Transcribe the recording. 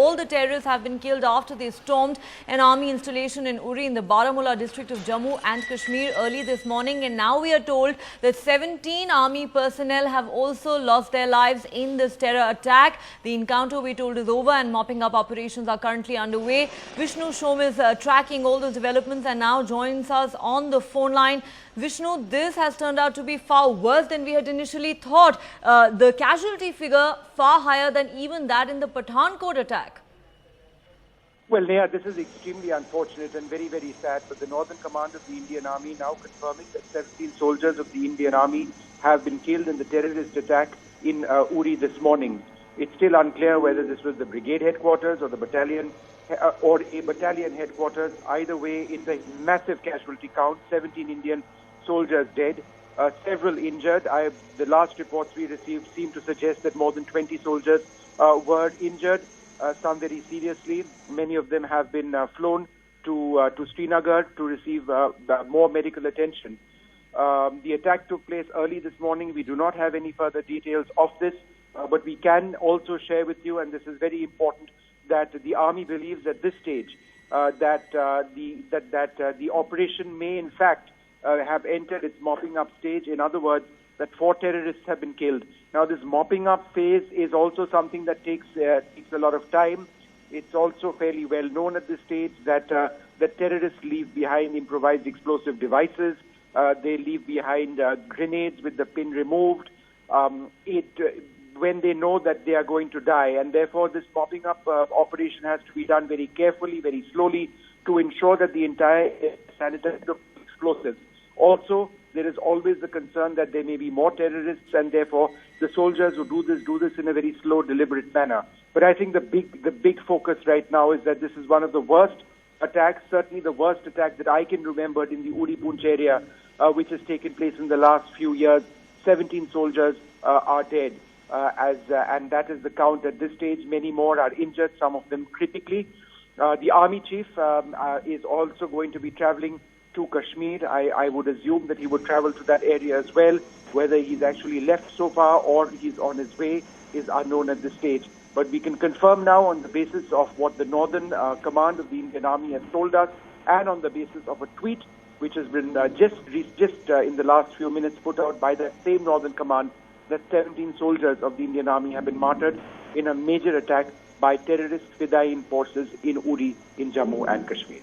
all the terrorists have been killed after they stormed an army installation in Uri in the Baramulla district of Jammu and Kashmir early this morning. And now we are told that 17 army personnel have also lost their lives in this terror attack. The encounter, we told, is over and mopping up operations are currently underway. Vishnu Shom is tracking all those developments and now joins us on the phone line. Vishnu, this has turned out to be far worse than we had initially thought. The casualty figure far higher than even that in the Pathankot attack. Well, Neha, this is extremely unfortunate and very, very sad. But the Northern Command of the Indian Army now confirming that 17 soldiers of the Indian Army have been killed in the terrorist attack in Uri this morning. It's still unclear whether this was the brigade headquarters or the battalion or a battalion headquarters. Either way, it's a massive casualty count. 17 Indian soldiers dead, several injured. The last reports we received seem to suggest that more than 20 soldiers were injured, some very seriously. Many of them have been flown to Srinagar to receive more medical attention. The attack took place early this morning. We do not have any further details of this, but we can also share with you, and this is very important, that the Army believes at this stage that the operation may in fact have entered its mopping up stage. In other words, that 4 terrorists have been killed. Now, this mopping up phase is also something that takes a lot of time. It's also fairly well known at this stage that terrorists leave behind improvised explosive devices. They leave behind grenades with the pin removed. When they know that they are going to die, and therefore this mopping up operation has to be done very carefully, very slowly, to ensure that the entire sanitized of explosives. Also, there is always the concern that there may be more terrorists, and therefore the soldiers who do this in a very slow, deliberate manner. But I think the big focus right now is that this is one of the worst attacks, certainly the worst attack that I can remember in the Uri Poonch area, which has taken place in the last few years. 17 soldiers are dead, and that is the count at this stage. Many more are injured, some of them critically. The Army Chief is also going to be traveling to Kashmir. I would assume that he would travel to that area as well. Whether he's actually left so far or he's on his way is unknown at this stage. But we can confirm now, on the basis of what the Northern Command of the Indian Army has told us, and on the basis of a tweet which has been just in the last few minutes put out by that same Northern Command, that 17 soldiers of the Indian Army have been martyred in a major attack by terrorist Fedayeen forces in Uri in Jammu and Kashmir.